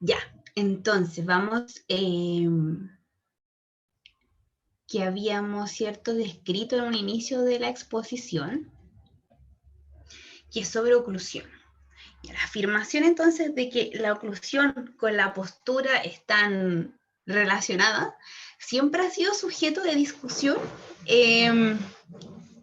Ya, entonces vamos, que habíamos, ¿cierto?, descrito en un inicio de la exposición, que es sobre oclusión. La afirmación entonces de que la oclusión con la postura están relacionadas siempre ha sido sujeto de discusión en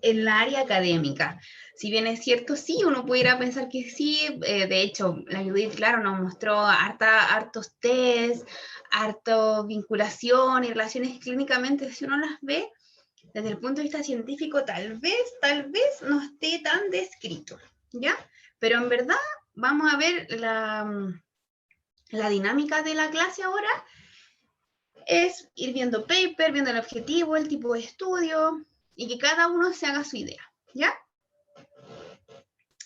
la área académica. Si bien es cierto, sí, uno pudiera pensar que sí, de hecho, la Judith, claro, nos mostró hartos test, harto vinculación y relaciones clínicamente, si uno las ve, desde el punto de vista científico, tal vez no esté tan descrito, ¿ya? Pero en verdad, vamos a ver la dinámica de la clase ahora, es ir viendo paper, viendo el objetivo, el tipo de estudio, y que cada uno se haga su idea, ¿ya?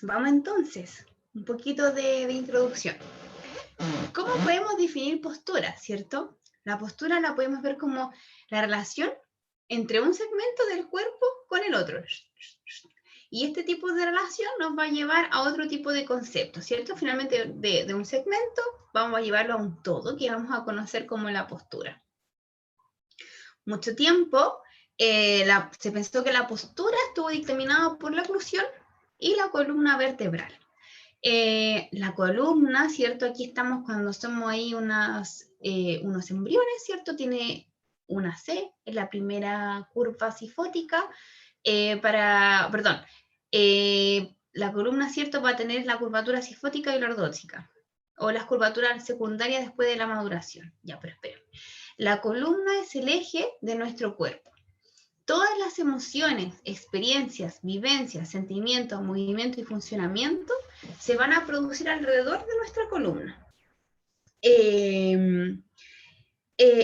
Vamos entonces, un poquito de introducción. ¿Cómo podemos definir postura, cierto? La postura la podemos ver como la relación entre un segmento del cuerpo con el otro. Y este tipo de relación nos va a llevar a otro tipo de concepto, ¿cierto? Finalmente, de un segmento vamos a llevarlo a un todo, que vamos a conocer como la postura. Mucho tiempo se pensó que la postura estuvo dictaminada por la oclusión y la columna vertebral. La columna, ¿cierto? Aquí estamos cuando somos ahí unos embriones, ¿cierto? Tiene una C, es la primera curva cifótica, la columna, ¿cierto? Va a tener la curvatura cifótica y lordótica, o las curvaturas secundarias después de la maduración. Ya, pero esperen. La columna es el eje de nuestro cuerpo. Todas las emociones, experiencias, vivencias, sentimientos, movimiento y funcionamiento se van a producir alrededor de nuestra columna.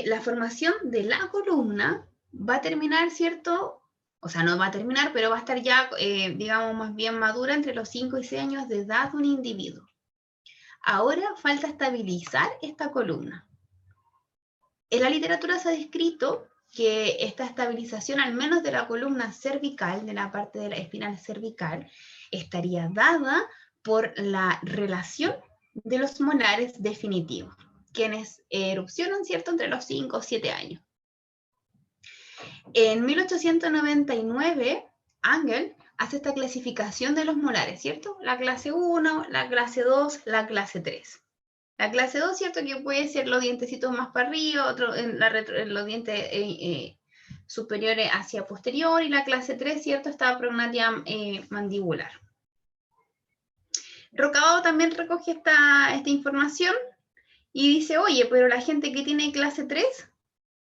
La formación de la columna va a terminar, ¿cierto? O sea, no va a terminar, pero va a estar ya, digamos, más bien madura entre los 5 y 6 años de edad de un individuo. Ahora falta estabilizar esta columna. En la literatura se ha descrito que esta estabilización, al menos de la columna cervical, de la parte de la espinal cervical, estaría dada por la relación de los molares definitivos, quienes erupcionan, ¿cierto?, entre los 5 o 7 años. En 1899, Angel hace esta clasificación de los molares, ¿cierto? La clase 1, la clase 2, la clase 3. La clase 2, ¿cierto? Que puede ser los dientecitos más para arriba, otro en los dientes superiores hacia posterior, y la clase 3, ¿cierto? Esta prognatia mandibular. Rocabado también recoge esta información y dice, oye, pero la gente que tiene clase 3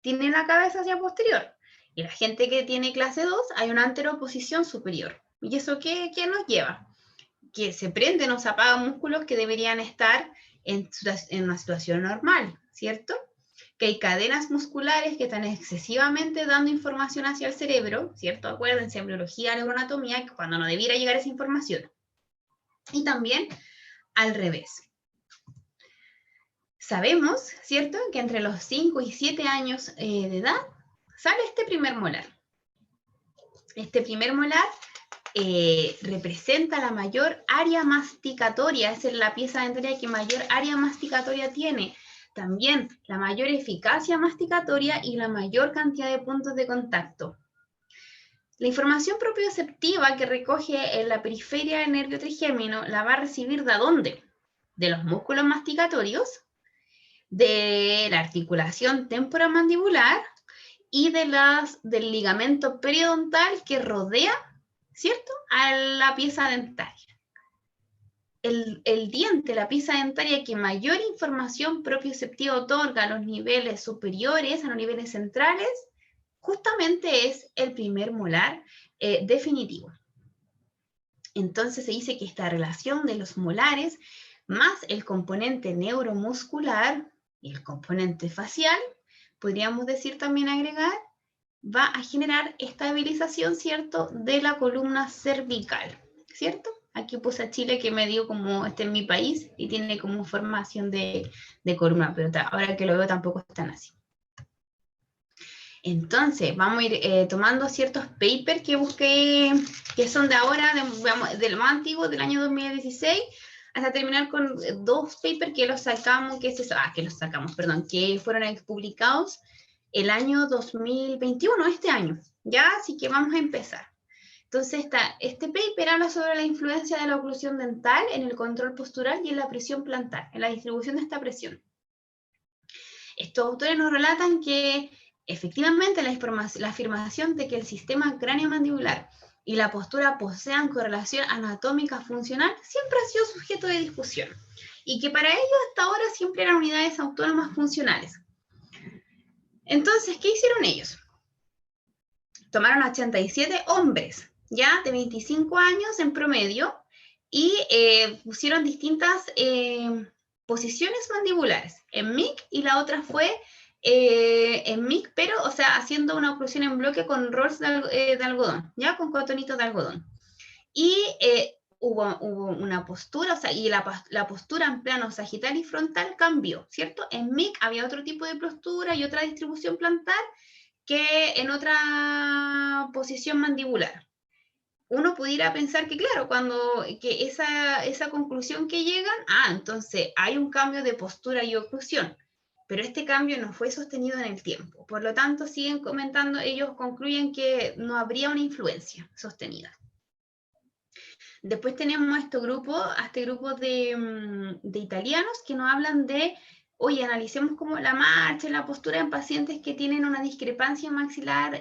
tiene la cabeza hacia posterior, y la gente que tiene clase 2 hay una anteroposición superior. ¿Y eso qué nos lleva? Que se prenden o se apagan músculos que deberían estar en una situación normal, ¿cierto? Que hay cadenas musculares que están excesivamente dando información hacia el cerebro, ¿cierto? Acuérdense, en biología, neuroanatomía, cuando no debiera llegar esa información. Y también al revés. Sabemos, ¿cierto?, que entre los 5 y 7 años de edad sale este primer molar. Este primer molar representa la mayor área masticatoria, es la pieza dentaria que mayor área masticatoria tiene, también la mayor eficacia masticatoria y la mayor cantidad de puntos de contacto. La información propioceptiva que recoge en la periferia del nervio trigémino la va a recibir ¿de dónde? De los músculos masticatorios, de la articulación temporomandibular y del ligamento periodontal que rodea, ¿cierto?, a la pieza dentaria. El diente, la pieza dentaria que mayor información propioceptiva otorga a los niveles superiores, a los niveles centrales, justamente es el primer molar definitivo. Entonces se dice que esta relación de los molares más el componente neuromuscular y el componente facial, podríamos decir también agregar, va a generar estabilización, ¿cierto?, de la columna cervical, ¿cierto? Aquí puse a Chile que me dio como, este es mi país, y tiene como formación de columna, pero ahora que lo veo tampoco están así. Entonces, vamos a ir tomando ciertos papers que busqué, que son de ahora, del más antiguo, del año 2016, hasta terminar con 2 papers que que fueron publicados el año 2021, este año, ¿ya? Así que vamos a empezar. Entonces, este paper habla sobre la influencia de la oclusión dental en el control postural y en la presión plantar, en la distribución de esta presión. Estos autores nos relatan que efectivamente la afirmación de que el sistema cráneo-mandibular y la postura posean correlación anatómica funcional siempre ha sido sujeto de discusión, y que para ello hasta ahora siempre eran unidades autónomas funcionales. Entonces, ¿qué hicieron ellos? Tomaron a 87 hombres, ya de 25 años en promedio, y pusieron distintas posiciones mandibulares, en MIC, y la otra fue en MIC, pero, o sea, haciendo una oclusión en bloque con rolls de algodón, ya, con cotonitos de algodón. Y hubo una postura, o sea, y la postura en plano sagital y frontal cambió, ¿cierto? En MIC había otro tipo de postura y otra distribución plantar que en otra posición mandibular. Uno pudiera pensar que, claro, que esa conclusión que llegan, entonces hay un cambio de postura y oclusión, pero este cambio no fue sostenido en el tiempo. Por lo tanto, siguen comentando, ellos concluyen que no habría una influencia sostenida. Después tenemos a este grupo de italianos que nos hablan de, oye, analicemos como la marcha, la postura en pacientes que tienen una discrepancia maxilar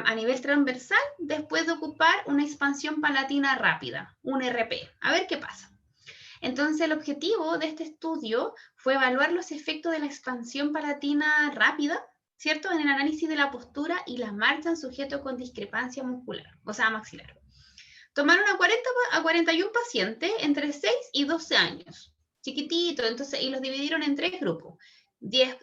a nivel transversal después de ocupar una expansión palatina rápida, un RP. A ver qué pasa. Entonces, el objetivo de este estudio fue evaluar los efectos de la expansión palatina rápida, ¿cierto?, en el análisis de la postura y la marcha en sujetos con discrepancia muscular, o sea, maxilar. Tomaron a 41 pacientes entre 6 y 12 años, chiquititos, entonces, y los dividieron en 3 grupos. 10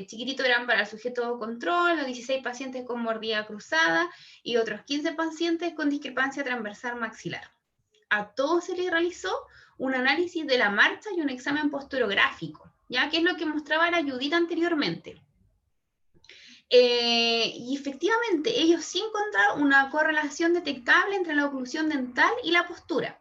chiquititos eran para el sujeto control, los 16 pacientes con mordida cruzada y otros 15 pacientes con discrepancia transversal maxilar. A todos se les realizó un análisis de la marcha y un examen posturográfico, ya que es lo que mostraba la Judith anteriormente. Y efectivamente, ellos sí encontraron una correlación detectable entre la oclusión dental y la postura.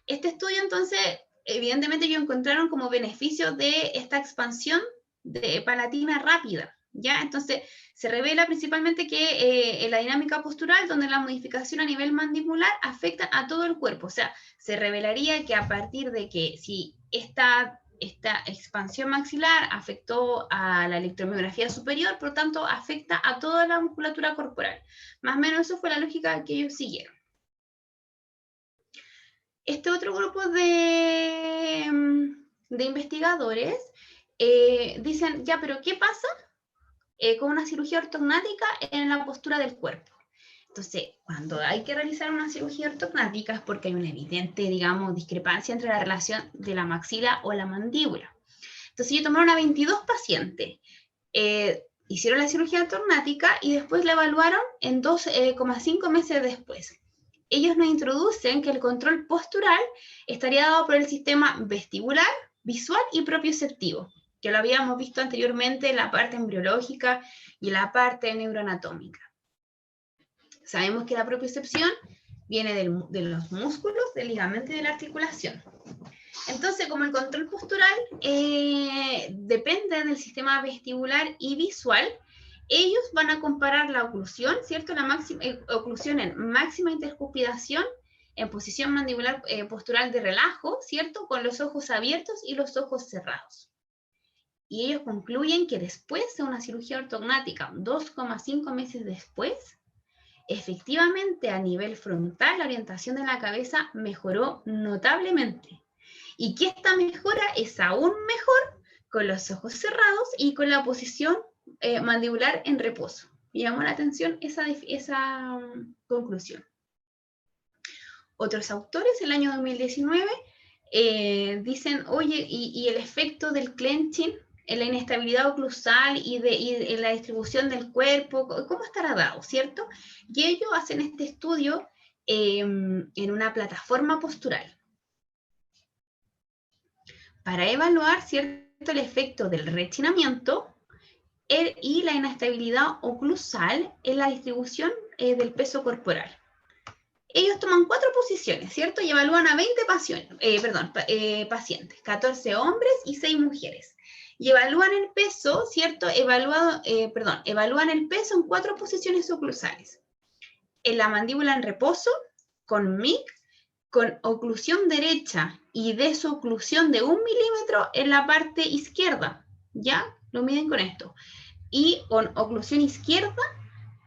Este estudio, entonces, evidentemente ellos encontraron como beneficio de esta expansión de palatina rápida, ¿ya? Entonces, se revela principalmente que en la dinámica postural, donde la modificación a nivel mandibular afecta a todo el cuerpo, o sea, se revelaría que a partir de que si esta expansión maxilar afectó a la electromiografía superior, por tanto, afecta a toda la musculatura corporal. Más o menos eso fue la lógica que ellos siguieron. Este otro grupo de investigadores dicen, ya, pero ¿qué pasa con una cirugía ortognática en la postura del cuerpo? Entonces, cuando hay que realizar una cirugía ortognática es porque hay una evidente, digamos, discrepancia entre la relación de la maxila o la mandíbula. Entonces, ellos tomaron a 22 pacientes, hicieron la cirugía ortognática y después la evaluaron en 2,5 meses después. Ellos nos introducen que el control postural estaría dado por el sistema vestibular, visual y propioceptivo, que lo habíamos visto anteriormente en la parte embriológica y en la parte neuroanatómica. Sabemos que la propiocepción viene de los músculos, del ligamento y de la articulación. Entonces, como el control postural depende del sistema vestibular y visual, ellos van a comparar la oclusión, ¿cierto? La oclusión en máxima intercuspidación, en posición mandibular postural de relajo, ¿cierto? Con los ojos abiertos y los ojos cerrados. Y ellos concluyen que después de una cirugía ortognática, 2,5 meses después, efectivamente a nivel frontal la orientación de la cabeza mejoró notablemente. Y que esta mejora es aún mejor con los ojos cerrados y con la posición mandibular en reposo. Me llamó la atención esa conclusión. Otros autores, el año 2019, dicen, oye, y el efecto del clenching en la inestabilidad oclusal y en la distribución del cuerpo, ¿cómo estará dado, cierto? Y ellos hacen este estudio en una plataforma postural para evaluar, ¿cierto?, el efecto del rechinamiento y la inestabilidad oclusal en la distribución del peso corporal. Ellos toman 4 posiciones, ¿cierto? Y evalúan a 20 pacientes, 14 hombres y 6 mujeres. Y evalúan el peso, ¿cierto? Evalúan el peso en 4 posiciones oclusales. En la mandíbula en reposo, con MIC, con oclusión derecha y desoclusión de 1 milímetro en la parte izquierda, ¿ya? Lo miden con esto. Y con oclusión izquierda,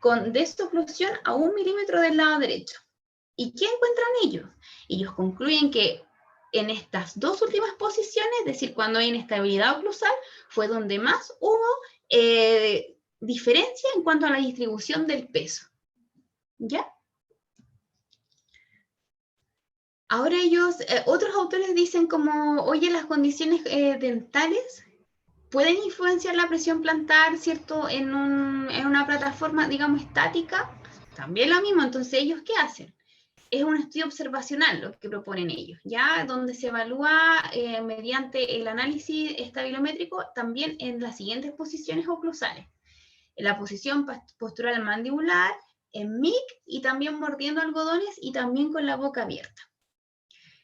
con desoclusión a 1 milímetro del lado derecho. ¿Y qué encuentran ellos? Ellos concluyen que en estas 2 últimas posiciones, es decir, cuando hay inestabilidad oclusal, fue donde más hubo diferencia en cuanto a la distribución del peso. ¿Ya? Ahora ellos, otros autores dicen como, oye, las condiciones dentales pueden influenciar la presión plantar, ¿cierto? En una plataforma, digamos, estática. También lo mismo, entonces, ¿ellos qué hacen? Es un estudio observacional lo que proponen ellos, ¿ya? Donde se evalúa mediante el análisis estabilométrico también en las siguientes posiciones oclusales. En la posición postural mandibular, en MIC y también mordiendo algodones y también con la boca abierta.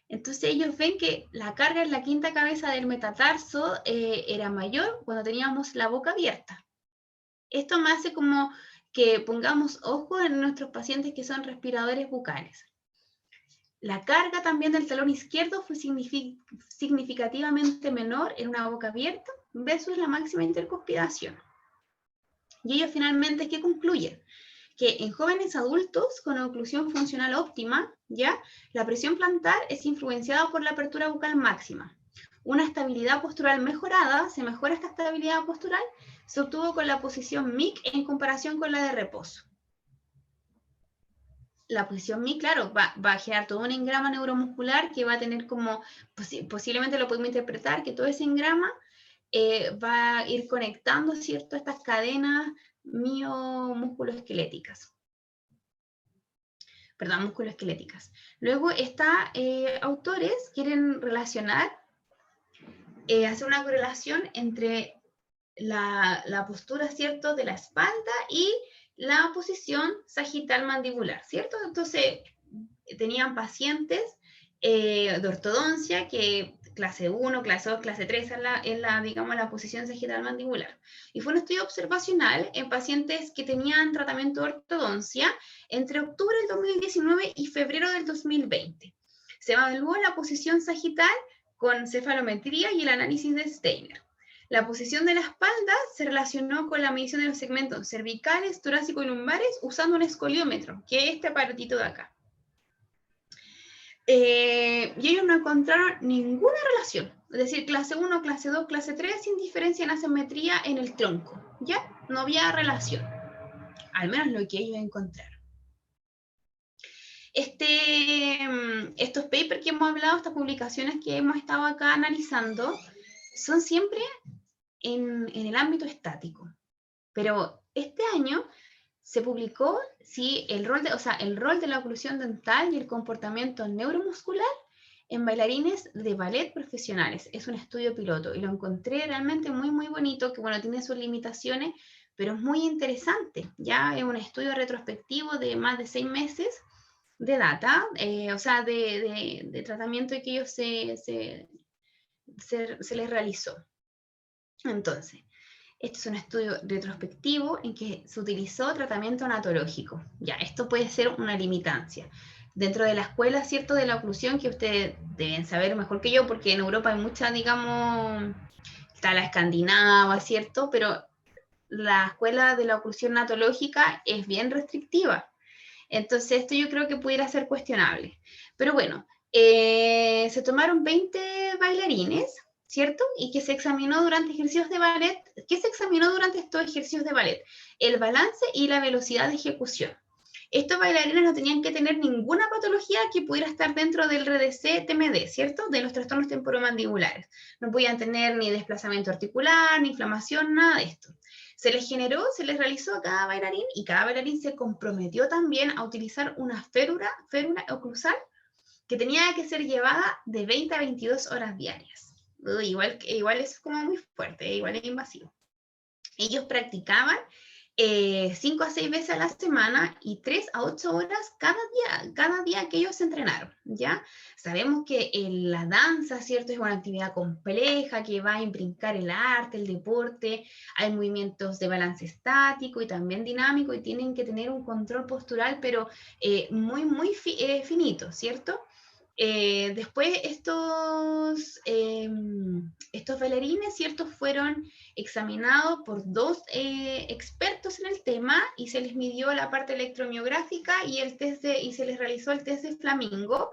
Entonces ellos ven que la carga en la quinta cabeza del metatarso era mayor cuando teníamos la boca abierta. Esto me hace como que pongamos ojo en nuestros pacientes que son respiradores bucales. La carga también del talón izquierdo fue significativamente menor en una boca abierta versus la máxima intercuspidación. Y ellos finalmente, ¿qué concluyen? Que en jóvenes adultos con oclusión funcional óptima, ¿ya? La presión plantar es influenciada por la apertura bucal máxima. Una estabilidad postural mejorada, se mejora esta estabilidad postural, se obtuvo con la posición MIC en comparación con la de reposo. La posición MIC, claro, va a generar todo un engrama neuromuscular que va a tener como, posiblemente lo podemos interpretar, que todo ese engrama va a ir conectando, ¿cierto?, estas cadenas musculoesqueléticas. Luego autores quieren relacionar, hacer una correlación entre la postura, ¿cierto?, de la espalda y la posición sagital mandibular, ¿cierto? Entonces, tenían pacientes de ortodoncia, que clase 1, clase 2, clase 3 digamos, la posición sagital mandibular. Y fue un estudio observacional en pacientes que tenían tratamiento de ortodoncia entre octubre del 2019 y febrero del 2020. Se evaluó la posición sagital con cefalometría y el análisis de Steiner. La posición de la espalda se relacionó con la medición de los segmentos cervicales, torácicos y lumbares usando un escoliómetro, que es este aparatito de acá. Y ellos no encontraron ninguna relación. Es decir, clase 1, clase 2, clase 3, sin diferencia en asimetría en el tronco. ¿Ya? No había relación. Al menos lo que ellos encontraron. Estos papers que hemos hablado, estas publicaciones que hemos estado acá analizando, son siempre en el ámbito estático. Pero este año se publicó el rol de la oclusión dental y el comportamiento neuromuscular en bailarines de ballet profesionales. Es un estudio piloto y lo encontré realmente muy, muy bonito, que bueno, tiene sus limitaciones, pero es muy interesante. Ya es un estudio retrospectivo de más de 6 meses de data, de tratamiento que ellos se les realizó. Entonces, este es un estudio retrospectivo en que se utilizó tratamiento anatológico. Ya, esto puede ser una limitancia. Dentro de la escuela, ¿cierto?, de la oclusión, que ustedes deben saber mejor que yo, porque en Europa hay mucha, digamos, está la escandinava, ¿cierto? Pero la escuela de la oclusión anatológica es bien restrictiva. Entonces, esto yo creo que pudiera ser cuestionable. Pero bueno, se tomaron 20 bailarines, ¿cierto? Y que se examinó durante ejercicios de ballet. ¿Qué se examinó durante estos ejercicios de ballet? El balance y la velocidad de ejecución. Estos bailarines no tenían que tener ninguna patología que pudiera estar dentro del RDC-TMD, ¿cierto? De los trastornos temporomandibulares. No podían tener ni desplazamiento articular, ni inflamación, nada de esto. Se les realizó a cada bailarín y cada bailarín se comprometió también a utilizar una férula oclusal que tenía que ser llevada de 20 a 22 horas diarias. Igual es como muy fuerte, igual es invasivo. Ellos practicaban 5 a 6 veces a la semana y 3 a 8 horas cada día que ellos entrenaron, ¿ya? Sabemos que la danza, ¿cierto? Es una actividad compleja que va a imbricar el arte, el deporte, hay movimientos de balance estático y también dinámico y tienen que tener un control postural, pero muy finito, ¿cierto? Después estos bailarines, ¿cierto? Fueron examinados por 2 expertos en el tema y se les midió la parte electromiográfica y se les realizó el test de Flamingo,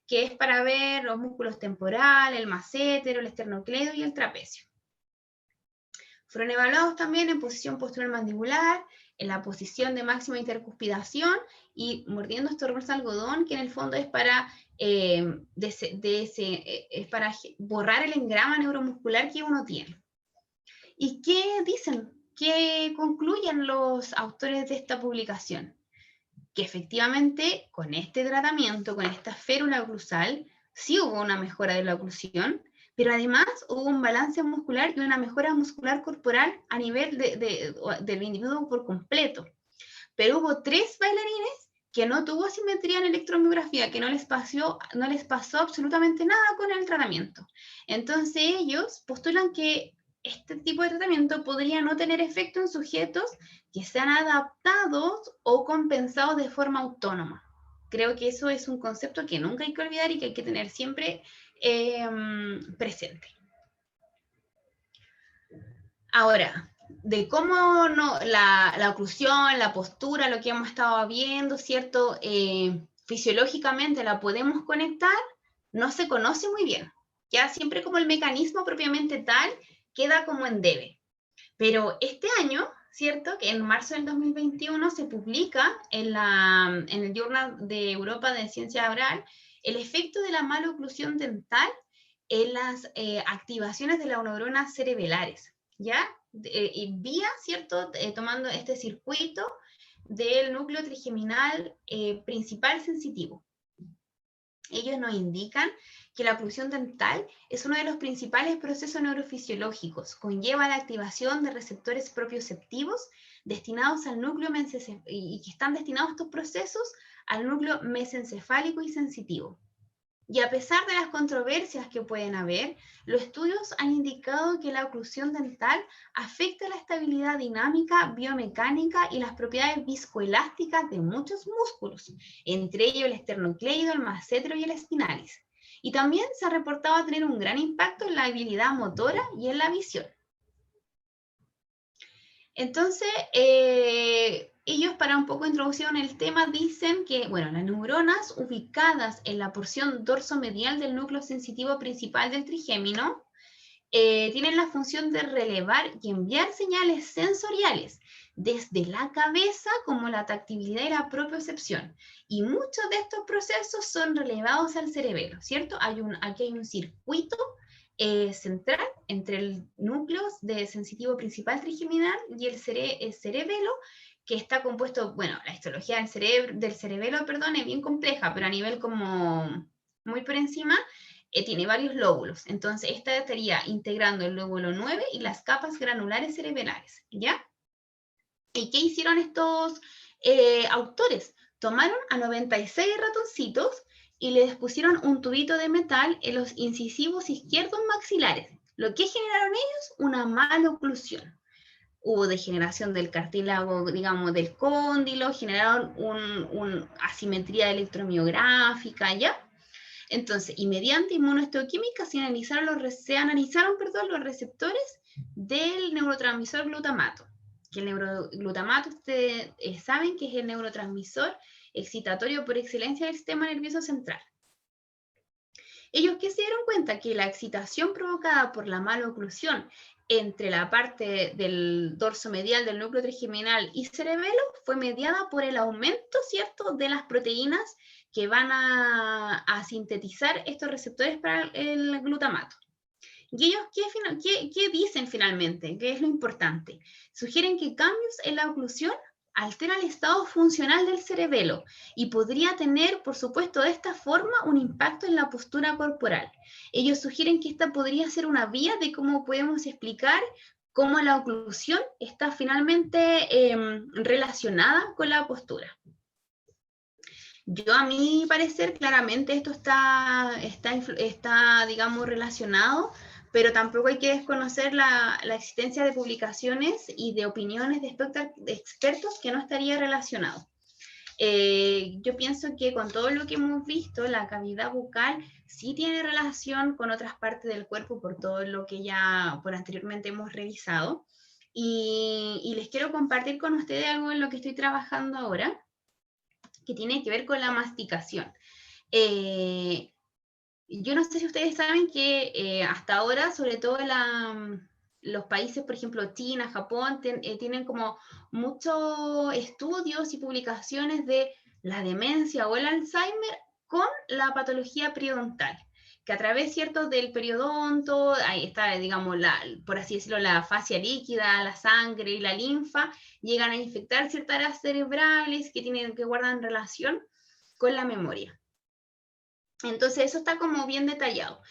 que es para ver los músculos temporales, el massetero, el esternocleido y el trapecio. Fueron evaluados también en posición postural mandibular, en la posición de máxima intercuspidación y mordiendo estos algodón, que en el fondo es para es para borrar el engrama neuromuscular que uno tiene. ¿Y qué dicen? ¿Qué concluyen los autores de esta publicación? Que efectivamente con este tratamiento, con esta férula oclusal, sí hubo una mejora de la oclusión, pero además hubo un balance muscular y una mejora muscular corporal a nivel del individuo por completo. Pero hubo 3 bailarines que no tuvo simetría en electromiografía, que no les pasó absolutamente nada con el tratamiento. Entonces ellos postulan que este tipo de tratamiento podría no tener efecto en sujetos que sean adaptados o compensados de forma autónoma. Creo que eso es un concepto que nunca hay que olvidar y que hay que tener siempre presente. Ahora, de cómo no, la oclusión, la postura, lo que hemos estado viendo, ¿cierto? Fisiológicamente la podemos conectar, no se conoce muy bien. Ya siempre como el mecanismo propiamente tal queda como en debe. Pero este año, ¿cierto? Que en marzo del 2021 se publica en el Journal de Europa de Ciencia Oral el efecto de la maloclusión dental en las activaciones de las neuronas cerebrales, ¿ya? Y vía, ¿cierto? Tomando este circuito del núcleo trigeminal principal sensitivo. Ellos nos indican que la oclusión dental es uno de los principales procesos neurofisiológicos. Conlleva la activación de receptores propioceptivos destinados al núcleo y que están destinados estos procesos al núcleo mesencefálico y sensitivo. Y a pesar de las controversias que pueden haber, los estudios han indicado que la oclusión dental afecta la estabilidad dinámica, biomecánica y las propiedades viscoelásticas de muchos músculos, entre ellos el esternocleido, el massetero y el espinalis. Y también se ha reportado tener un gran impacto en la habilidad motora y en la visión. Entonces, ellos para un poco introducción en el tema dicen que, bueno, las neuronas ubicadas en la porción dorsomedial del núcleo sensitivo principal del trigémino tienen la función de relevar y enviar señales sensoriales desde la cabeza como la tactibilidad y la propiocepción. Y muchos de estos procesos son relevados al cerebelo, ¿cierto? Aquí hay un circuito central entre el núcleo de sensitivo principal trigeminal y el cerebelo, que está compuesto, bueno, la histología del cerebelo, perdón, es bien compleja, pero a nivel como muy por encima, tiene varios lóbulos. Entonces, esta estaría integrando el lóbulo 9 y las capas granulares cerebrales, ¿ya? ¿Y qué hicieron estos autores? Tomaron a 96 ratoncitos y les pusieron un tubito de metal en los incisivos izquierdos maxilares. Lo que generaron ellos, una maloclusión. Hubo degeneración del cartílago, digamos, del cóndilo, generaron una asimetría electromiográfica, ¿ya? Entonces, y mediante inmunohistoquímica se analizaron los receptores del neurotransmisor glutamato. Que el neuroglutamato, ustedes saben que es el neurotransmisor excitatorio por excelencia del sistema nervioso central. Ellos que se dieron cuenta que la excitación provocada por la maloclusión entre la parte del dorso medial del núcleo trigeminal y cerebelo fue mediada por el aumento, ¿cierto?, de las proteínas que van a sintetizar estos receptores para el glutamato. ¿Y ellos qué dicen finalmente? ¿Qué es lo importante? Sugieren que cambios en la oclusión altera el estado funcional del cerebelo y podría tener, por supuesto, de esta forma un impacto en la postura corporal. Ellos sugieren que esta podría ser una vía de cómo podemos explicar cómo la oclusión está finalmente relacionada con la postura. Yo, a mi parecer, claramente esto está digamos, relacionado, pero tampoco hay que desconocer la existencia de publicaciones y de opiniones de expertos que no estaría relacionado. Yo pienso que con todo lo que hemos visto, la cavidad bucal sí tiene relación con otras partes del cuerpo por todo lo que ya por anteriormente hemos revisado. Y les quiero compartir con ustedes algo en lo que estoy trabajando ahora, que tiene que ver con la masticación. Yo no sé si ustedes saben que hasta ahora, sobre todo los países, por ejemplo, China, Japón, tienen como muchos estudios y publicaciones de la demencia o el Alzheimer con la patología periodontal, que a través, ¿cierto?, del periodonto, ahí está, digamos, por así decirlo, la fascia líquida, la sangre y la linfa, llegan a infectar ciertas áreas cerebrales que guardan relación con la memoria. Entonces eso está como bien detallado.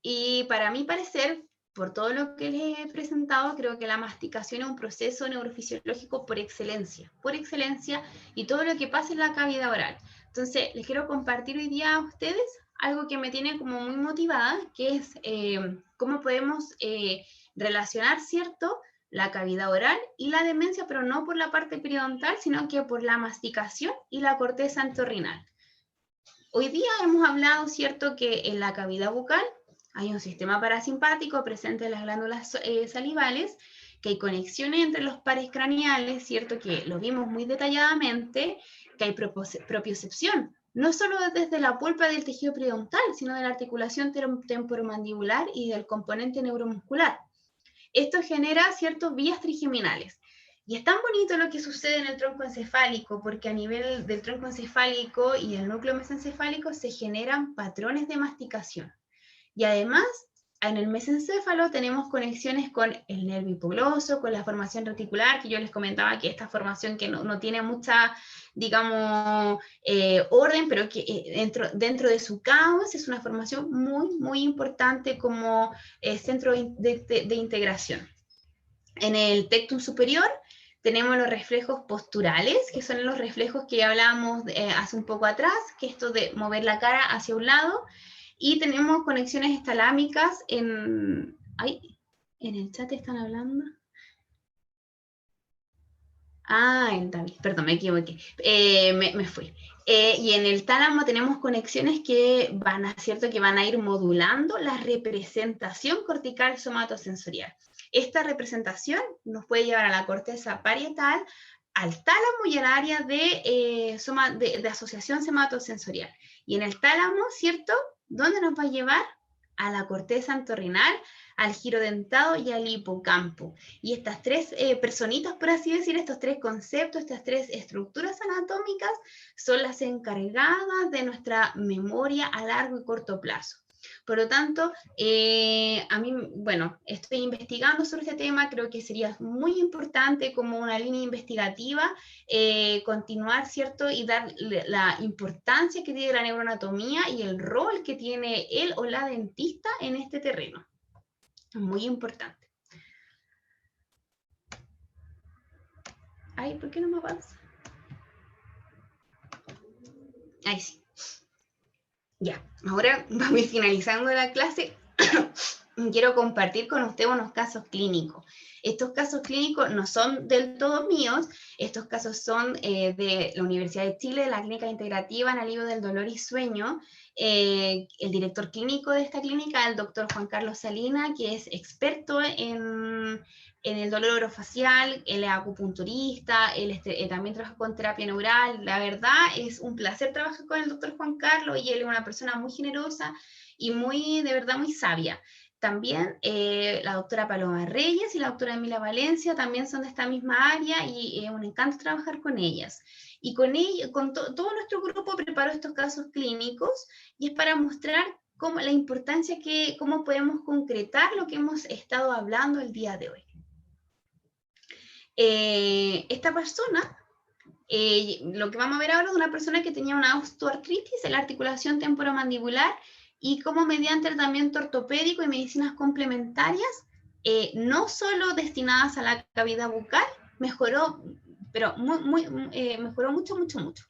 Y para mi parecer, por todo lo que les he presentado, creo que la masticación es un proceso neurofisiológico por excelencia, y todo lo que pasa en la cavidad oral. Entonces les quiero compartir hoy día a ustedes algo que me tiene como muy motivada, que es cómo podemos relacionar, ¿cierto?, la cavidad oral y la demencia, pero no por la parte periodontal, sino que por la masticación y la corteza entorrinal. Hoy día hemos hablado, ¿cierto?, que en la cavidad bucal hay un sistema parasimpático presente en las glándulas salivales, que hay conexiones entre los pares craneales, ¿cierto?, que lo vimos muy detalladamente, que hay propiocepción, no solo desde la pulpa del tejido periodontal, sino de la articulación temporomandibular y del componente neuromuscular. Esto genera ciertas vías trigeminales. Y es tan bonito lo que sucede en el tronco encefálico, porque a nivel del tronco encefálico y el núcleo mesencefálico se generan patrones de masticación. Y además, en el mesencéfalo tenemos conexiones con el nervio hipogloso, con la formación reticular, que yo les comentaba que esta formación que no tiene mucha, digamos, orden, pero que dentro de su caos es una formación muy, muy importante como centro de integración. En el tectum superior tenemos los reflejos posturales, que son los reflejos que hablábamos hace un poco atrás, que es esto de mover la cara hacia un lado, y tenemos conexiones estalámicas en el chat están hablando. Perdón, me equivoqué, me fui. Y en el tálamo tenemos conexiones que van a ir modulando la representación cortical somatosensorial. Esta representación nos puede llevar a la corteza parietal, al tálamo y al área de asociación somatosensorial. Y en el tálamo, ¿cierto?, ¿dónde nos va a llevar? A la corteza entorrinal, al giro dentado y al hipocampo. Y estas tres personitas, por así decir, estos tres conceptos, estas tres estructuras anatómicas son las encargadas de nuestra memoria a largo y corto plazo. Por lo tanto, a mí, bueno, estoy investigando sobre este tema, creo que sería muy importante como una línea investigativa continuar, ¿cierto?, y dar la importancia que tiene la neuroanatomía y el rol que tiene él o la dentista en este terreno. Muy importante. Ay, ¿por qué no me avanza? Ahí sí. Ya, ahora vamos finalizando la clase. Quiero compartir con usted unos casos clínicos. Estos casos clínicos no son del todo míos, estos casos son de la Universidad de Chile, de la Clínica Integrativa en Alivio del Dolor y Sueño. El director clínico de esta clínica, el doctor Juan Carlos Salina, que es experto en el dolor orofacial, él es acupunturista, él también trabaja con terapia neural. La verdad es un placer trabajar con el doctor Juan Carlos y él es una persona muy generosa y de verdad muy sabia. También la doctora Paloma Reyes y la doctora Emilia Valencia también son de esta misma área y es un encanto trabajar con ellas. Y con todo nuestro grupo preparó estos casos clínicos y es para mostrar la importancia cómo podemos concretar lo que hemos estado hablando el día de hoy. Esta persona, lo que vamos a ver ahora es una persona que tenía una osteoartritis en la articulación temporomandibular y cómo mediante tratamiento ortopédico y medicinas complementarias no solo destinadas a la cavidad bucal, mejoró, pero mejoró mucho, mucho, mucho.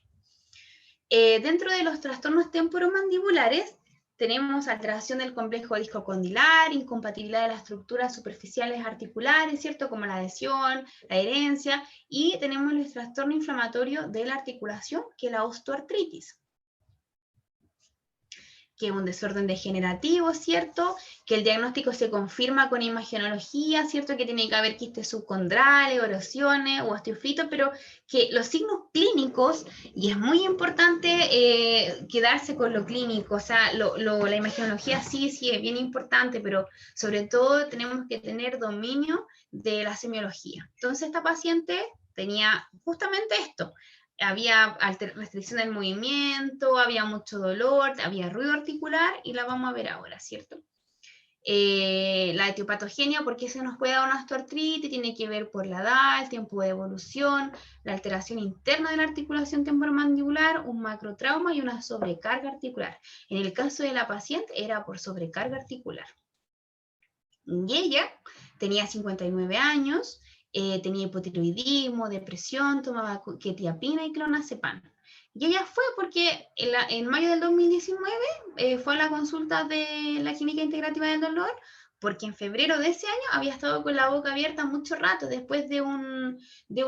Dentro de los trastornos temporomandibulares tenemos alteración del complejo discocondilar, incompatibilidad de las estructuras superficiales articulares, ¿cierto? Como la adhesión, la adherencia, y tenemos el trastorno inflamatorio de la articulación, que es la osteoartritis, que es un desorden degenerativo, ¿cierto? Que el diagnóstico se confirma con imagenología, ¿cierto? Que tiene que haber quistes subcondrales, erosiones o osteofitos, pero que los signos clínicos, y es muy importante quedarse con lo clínico, o sea, la imagenología sí es bien importante, pero sobre todo tenemos que tener dominio de la semiología. Entonces esta paciente tenía justamente esto, había restricción del movimiento, había mucho dolor, había ruido articular, y la vamos a ver ahora, ¿cierto? La etiopatogenia, ¿por qué se nos puede dar una osteoartritis? Tiene que ver por la edad, el tiempo de evolución, la alteración interna de la articulación temporomandibular, un macrotrauma y una sobrecarga articular. En el caso de la paciente era por sobrecarga articular. Y ella tenía 59 años, tenía hipotiroidismo, depresión, tomaba quetiapina y clonazepam. Y ella fue porque en mayo del 2019 fue a la consulta de la Clínica Integrativa del Dolor, porque en febrero de ese año había estado con la boca abierta mucho rato después de un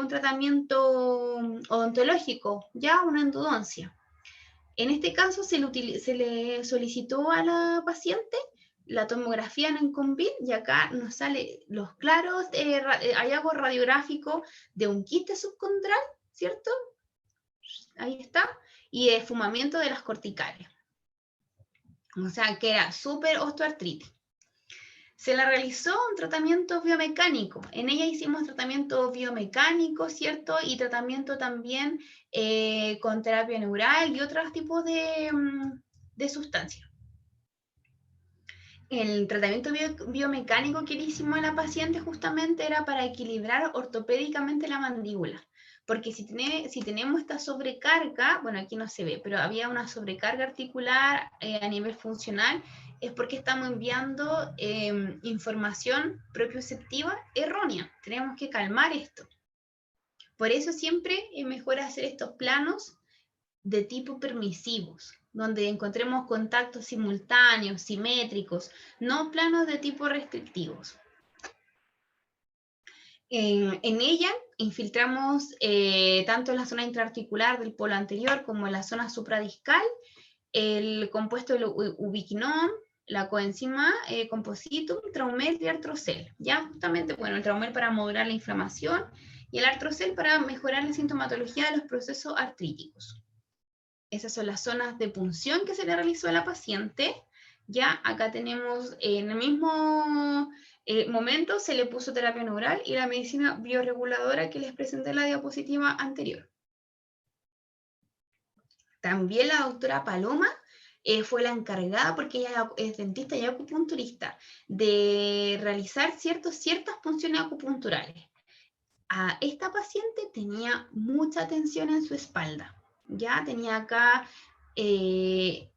tratamiento odontológico, ya una endodoncia. En este caso se le solicitó a la paciente la tomografía en Enconbil, y acá nos sale los claros hallazgos radiográficos de un quiste subcondral, ¿cierto? Ahí está, y de esfumamiento de las corticales. O sea, que era súper osteoartritis. Se le realizó un tratamiento biomecánico. En ella hicimos tratamiento biomecánico, ¿cierto? Y tratamiento también con terapia neural y otros tipos de sustancias. El tratamiento biomecánico que le hicimos a la paciente justamente era para equilibrar ortopédicamente la mandíbula. Porque si tenemos esta sobrecarga, bueno, aquí no se ve, pero había una sobrecarga articular a nivel funcional, es porque estamos enviando información propioceptiva errónea. Tenemos que calmar esto. Por eso siempre es mejor hacer estos planos de tipo permisivos, donde encontremos contactos simultáneos, simétricos, no planos de tipo restrictivos. En ella infiltramos tanto en la zona intraarticular del polo anterior como en la zona supradiscal el compuesto del ubiquinón, la coenzima compositum, traumel y artrocel. Ya justamente, bueno, el traumel para modular la inflamación y el artrocel para mejorar la sintomatología de los procesos artríticos. Esas son las zonas de punción que se le realizó a la paciente. Ya acá tenemos en el mismo momento se le puso terapia neural y la medicina bioreguladora que les presenté en la diapositiva anterior. También la doctora Paloma fue la encargada, porque ella es dentista y acupunturista, de realizar ciertas punciones acupunturales. Esta paciente tenía mucha tensión en su espalda. Ya tenía acá, le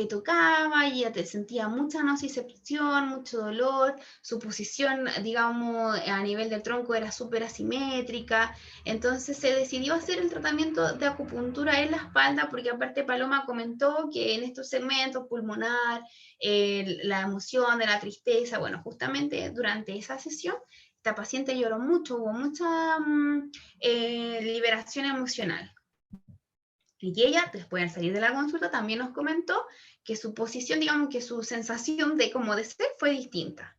tocaba y ella sentía mucha nocicepción, mucho dolor, su posición, digamos, a nivel del tronco era súper asimétrica, entonces se decidió hacer el tratamiento de acupuntura en la espalda, porque aparte Paloma comentó que en estos segmentos pulmonar, la emoción de la tristeza, bueno, justamente durante esa sesión, esta paciente lloró mucho, hubo mucha liberación emocional. Y ella, después de salir de la consulta, también nos comentó que su posición, digamos que su sensación de cómo de ser fue distinta.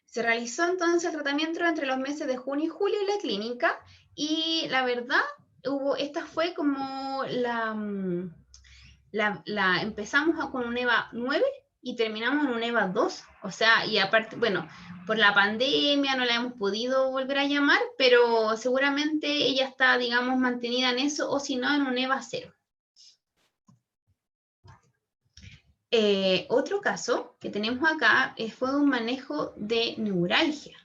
Se realizó entonces el tratamiento entre los meses de junio y julio en la clínica, y la verdad, esta fue como empezamos con un EVA 9 y terminamos en un EVA 2, o sea, y aparte, bueno, por la pandemia no la hemos podido volver a llamar, pero seguramente ella está, digamos, mantenida en eso, o si no, en un EVA 0. Otro caso que tenemos acá fue un manejo de neuralgia.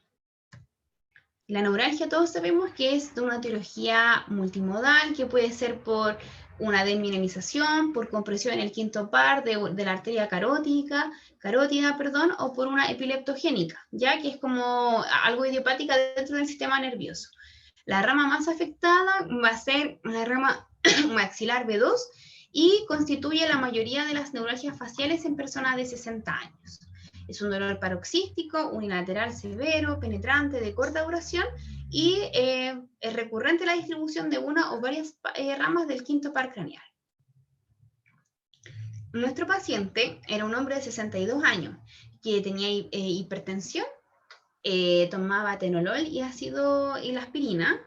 La neuralgia todos sabemos que es de una etiología multimodal, que puede ser por una desmineralización, por compresión en el quinto par de la arteria carótida, o por una epileptogénica, ya que es como algo idiopática dentro del sistema nervioso. La rama más afectada va a ser la rama maxilar B2 y constituye la mayoría de las neuralgias faciales en personas de 60 años. Es un dolor paroxístico, unilateral severo, penetrante, de corta duración y es recurrente la distribución de una o varias ramas del quinto par craneal. Nuestro paciente era un hombre de 62 años que tenía hipertensión, tomaba atenolol y ácido y la aspirina,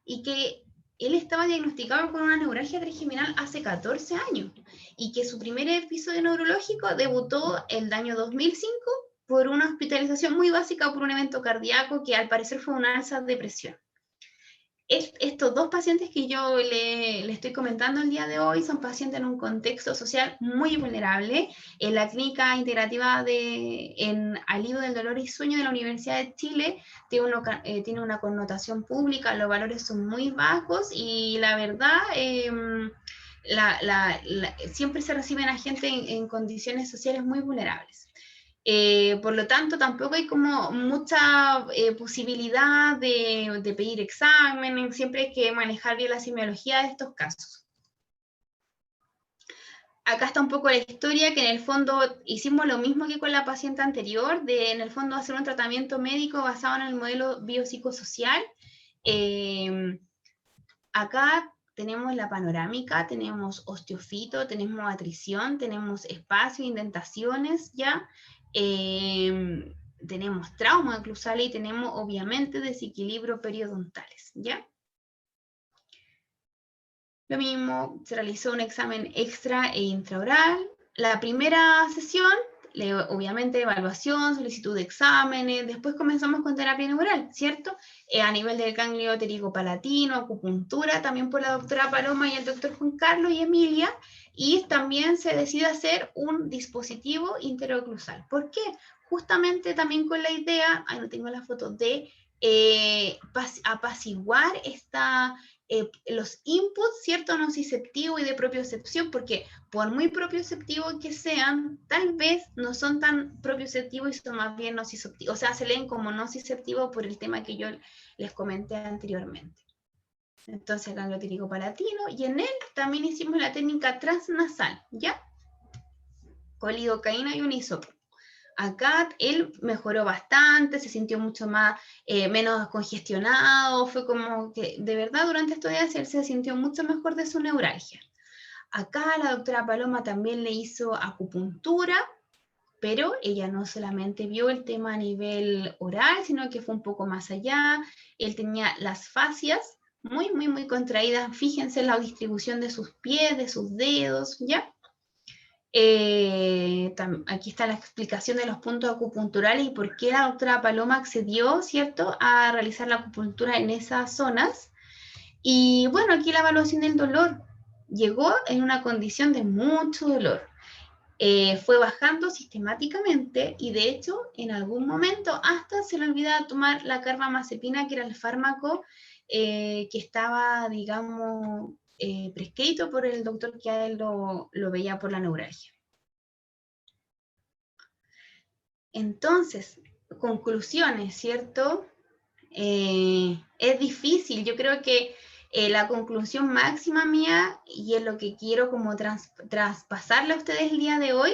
y que él estaba diagnosticado con una neuralgia trigeminal hace 14 años, y que su primer episodio neurológico debutó el año 2005 por una hospitalización muy básica por un evento cardíaco que al parecer fue una alza de presión. Estos dos pacientes que yo le estoy comentando el día de hoy son pacientes en un contexto social muy vulnerable. En la clínica integrativa en alivio del dolor y sueño de la Universidad de Chile tiene una connotación pública, los valores son muy bajos y la verdad siempre se reciben a gente en condiciones sociales muy vulnerables. Por lo tanto, tampoco hay como mucha posibilidad de pedir exámenes, siempre hay que manejar bien la semiología de estos casos. Acá está un poco la historia, que en el fondo hicimos lo mismo que con la paciente anterior, en el fondo hacer un tratamiento médico basado en el modelo biopsicosocial. Acá tenemos la panorámica, tenemos osteofito, tenemos atrición, tenemos espacio, indentaciones, ¿ya? Tenemos trauma oclusal y tenemos obviamente desequilibrio periodontales, ¿ya? Lo mismo, se realizó un examen extra e intraoral. La primera sesión, obviamente evaluación, solicitud de exámenes, después comenzamos con terapia neural, ¿cierto? A nivel del ganglio pterigopalatino, acupuntura, también por la doctora Paloma y el doctor Juan Carlos y Emilia, y también se decide hacer un dispositivo interoclusal. ¿Por qué? Justamente también con la idea, ahí no tengo la foto, de apaciguar los inputs, ¿cierto? Nociceptivo y de propiocepción, porque por muy propioceptivos que sean, tal vez no son tan propioceptivos y son más bien nociceptivos, o sea, se leen como nociceptivos por el tema que yo les comenté anteriormente. Entonces, el ganglio pterigopalatino, y en él también hicimos la técnica transnasal, ¿ya? Con lidocaína y un hisopo. Acá él mejoró bastante, se sintió mucho más, menos congestionado, fue como que de verdad durante estos días él se sintió mucho mejor de su neuralgia. Acá la doctora Paloma también le hizo acupuntura, pero ella no solamente vio el tema a nivel oral, sino que fue un poco más allá. Él tenía las fascias muy, muy, muy contraídas, fíjense en la distribución de sus pies, de sus dedos, ¿ya? Aquí está la explicación de los puntos acupunturales y por qué la doctora Paloma accedió, ¿cierto?, a realizar la acupuntura en esas zonas. Y bueno, aquí la evaluación del dolor. Llegó en una condición de mucho dolor. Fue bajando sistemáticamente y de hecho en algún momento hasta se le olvidaba tomar la carbamazepina, que era el fármaco que estaba, digamos, prescrito por el doctor que a él lo veía por la neuralgia. Entonces, conclusiones, ¿cierto? Es difícil, yo creo que la conclusión máxima mía, y es lo que quiero como traspasarle a ustedes el día de hoy,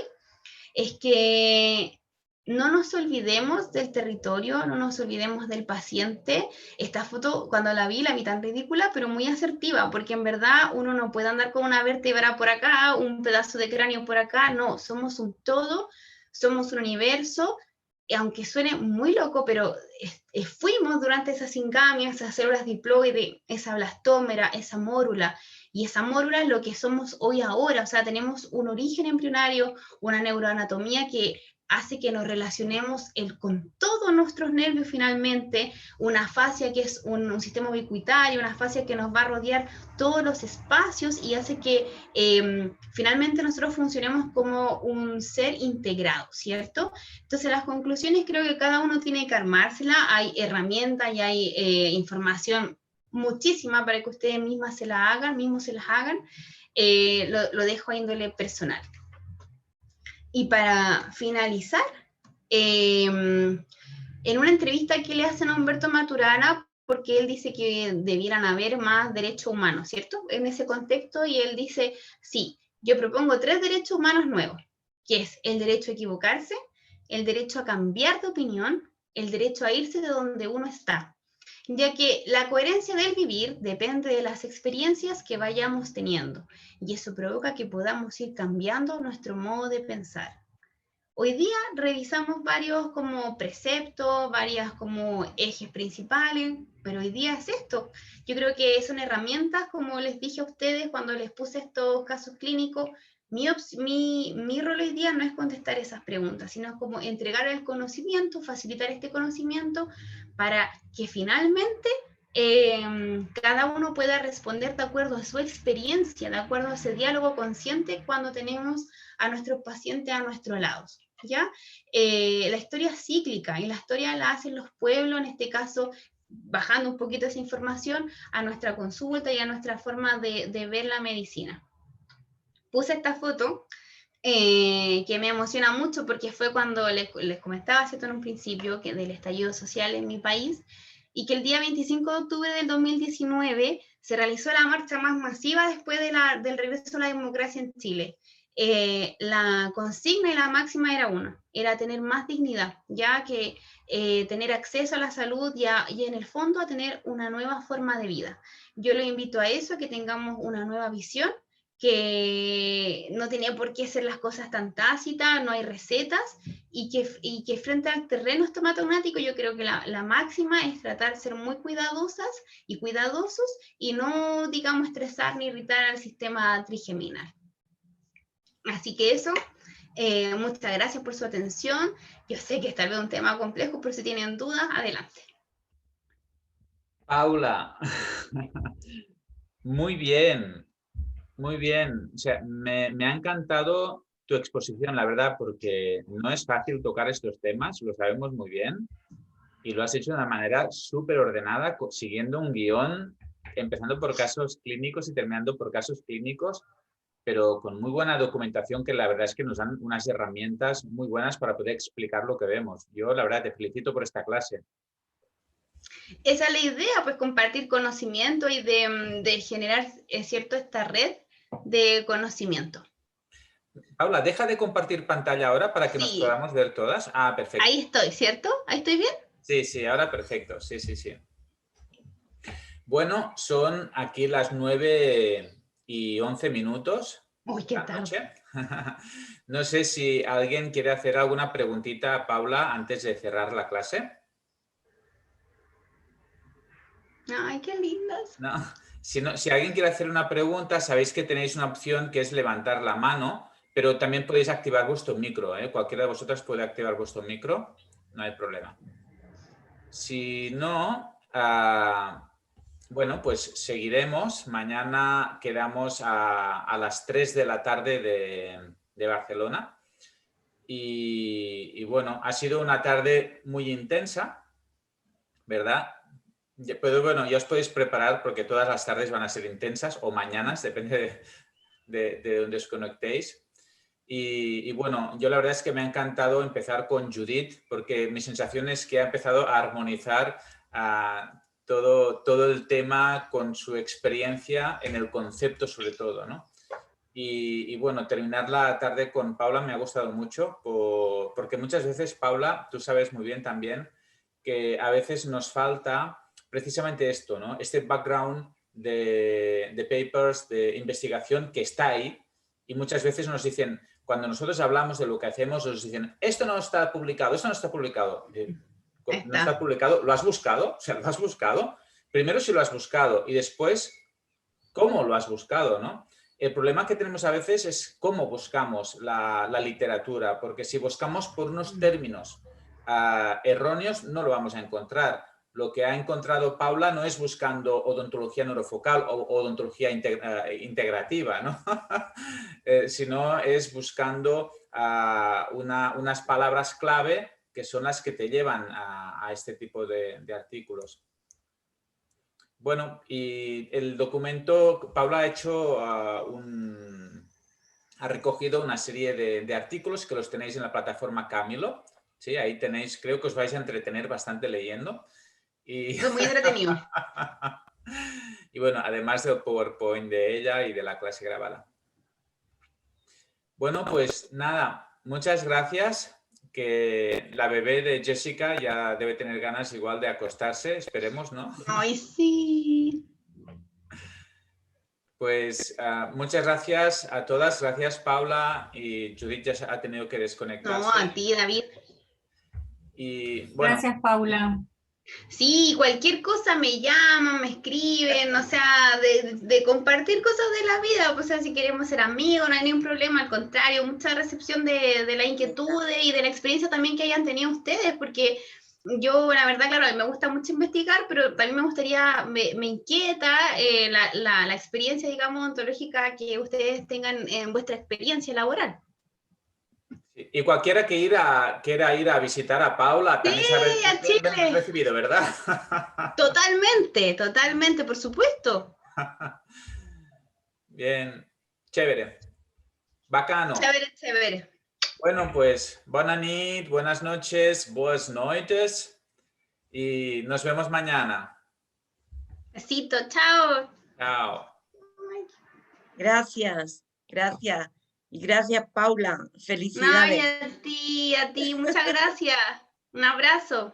es que no nos olvidemos del territorio, no nos olvidemos del paciente. Esta foto, cuando la vi tan ridícula, pero muy asertiva, porque en verdad uno no puede andar con una vértebra por acá, un pedazo de cráneo por acá, no, somos un todo, somos un universo, y aunque suene muy loco, pero fuimos durante esa singamia, esas células diploide, esa blastómera, esa mórula, y esa mórula es lo que somos hoy ahora, o sea, tenemos un origen embrionario, una neuroanatomía que hace que nos relacionemos con todos nuestros nervios finalmente, una fascia que es un sistema ubicuitario, una fascia que nos va a rodear todos los espacios y hace que finalmente nosotros funcionemos como un ser integrado, ¿cierto? Entonces las conclusiones creo que cada uno tiene que armársela, hay herramientas y hay información muchísima para que ustedes mismas se las hagan, lo dejo a índole personal. Y para finalizar, en una entrevista que le hacen a Humberto Maturana, porque él dice que debieran haber más derechos humanos, ¿cierto? En ese contexto, y él dice, sí, yo propongo 3 derechos humanos nuevos, que es el derecho a equivocarse, el derecho a cambiar de opinión, el derecho a irse de donde uno está, ya que la coherencia del vivir depende de las experiencias que vayamos teniendo, y eso provoca que podamos ir cambiando nuestro modo de pensar. Hoy día revisamos varios como preceptos, varias como ejes principales, pero hoy día es esto. Yo creo que son herramientas, como les dije a ustedes cuando les puse estos casos clínicos. Mi rol hoy día no es contestar esas preguntas, sino como entregar el conocimiento, facilitar este conocimiento para que finalmente cada uno pueda responder de acuerdo a su experiencia, de acuerdo a ese diálogo consciente cuando tenemos a nuestros pacientes a nuestro lado. ¿Ya? La historia es cíclica y la historia la hacen los pueblos, en este caso, bajando un poquito esa información a nuestra consulta y a nuestra forma de ver la medicina. Puse esta foto que me emociona mucho porque fue cuando les comentaba, ¿cierto?, en un principio que del estallido social en mi país, y que el día 25 de octubre del 2019 se realizó la marcha más masiva después del regreso a la democracia en Chile. La consigna y la máxima era una, era tener más dignidad, ya que tener acceso a la salud y en el fondo a tener una nueva forma de vida. Yo lo invito a eso, a que tengamos una nueva visión, que no tenía por qué ser las cosas tan tácitas, no hay recetas, y que frente al terreno estomatognático yo creo que la máxima es tratar de ser muy cuidadosas y cuidadosos y no, digamos, estresar ni irritar al sistema trigeminal. Así que eso, muchas gracias por su atención. Yo sé que es tal vez un tema complejo, pero si tienen dudas, adelante. Paula, muy bien, muy bien. O sea, me ha encantado tu exposición, la verdad, porque no es fácil tocar estos temas, lo sabemos muy bien, y lo has hecho de una manera súper ordenada, siguiendo un guión, empezando por casos clínicos y terminando por casos clínicos, pero con muy buena documentación que la verdad es que nos dan unas herramientas muy buenas para poder explicar lo que vemos. Yo, la verdad, te felicito por esta clase. Esa es la idea, pues compartir conocimiento y de generar, ¿cierto?, esta red de conocimiento. Paula, deja de compartir pantalla ahora para que nos Sí, podamos ver todas. Ah, perfecto. ahí estoy, ¿cierto? ¿Ahí estoy bien? Sí, sí, ahora perfecto. Sí, sí, sí. Bueno, son aquí las 9:11 Uy, de qué la tarde. noche. No sé si alguien quiere hacer alguna preguntita a Paula antes de cerrar la clase. Ay, qué lindas. ¿No? Si alguien quiere hacer una pregunta, sabéis que tenéis una opción que es levantar la mano, pero también podéis activar vuestro micro, ¿eh? Cualquiera de vosotras puede activar vuestro micro, no hay problema. Si no, bueno, pues seguiremos. Mañana quedamos a las 3 de la tarde de Barcelona. Y bueno, ha sido una tarde muy intensa, ¿verdad? Pero bueno, ya os podéis preparar porque todas las tardes van a ser intensas o mañanas, depende de dónde os conectéis. Y bueno, yo la verdad es que me ha encantado empezar con Judith porque mi sensación es que ha empezado a armonizar todo el tema con su experiencia en el concepto sobre todo, ¿no? Y bueno, terminar la tarde con Paula me ha gustado mucho porque muchas veces, Paula, tú sabes muy bien también que a veces nos falta precisamente esto, ¿no? Este background de papers, de investigación que está ahí y muchas veces nos dicen, cuando nosotros hablamos de lo que hacemos, nos dicen, esto no está publicado, esto no está publicado. No está Está. publicado, ¿lo has buscado? O sea, ¿lo has buscado? Primero si lo has buscado y después cómo lo has buscado, ¿no? El problema que tenemos a veces es cómo buscamos la literatura, porque si buscamos por unos términos erróneos no lo vamos a encontrar. Lo que ha encontrado Paula no es buscando odontología neurofocal o odontología integrativa, ¿no? Sino es buscando unas palabras clave que son las que te llevan a este tipo de artículos. Bueno, y el documento, Paula ha hecho ha recogido una serie de artículos que los tenéis en la plataforma Camilo. Sí, ahí tenéis, creo que os vais a entretener bastante leyendo. Y, Es muy entretenido. y bueno, además del PowerPoint de ella y de la clase grabada. Bueno, pues nada, muchas gracias. Que la bebé de Jessica ya debe tener ganas igual de acostarse, esperemos, ¿no? Ay, sí. Pues muchas gracias a todas. Gracias, Paula. Y Judith ya ha tenido que No, desconectarse. a ti, David. Y bueno, Gracias, Paula. Sí, cualquier cosa me llaman, me escriben, o sea, de compartir cosas de la vida, pues, o sea, si queremos ser amigos, no hay ningún problema, al contrario, mucha recepción de la inquietud y de la experiencia también que hayan tenido ustedes, porque yo, la verdad, claro, me gusta mucho investigar, pero también me gustaría, me inquieta la experiencia, digamos, ontológica que ustedes tengan en vuestra experiencia laboral. y cualquiera que quiera ir a visitar a Paula también se a Chile. recibido, ¿verdad? Totalmente, totalmente, por supuesto. Bien, chévere. Bacano. Chévere, chévere. Bueno, pues bona nit, buenas noches, buenas noites y nos vemos mañana. Besito, chao. Chao. Gracias, gracias. Y gracias, Paula. Ay, Felicidades. a ti, muchas gracias. Un abrazo.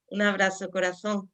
Un abrazo, corazón.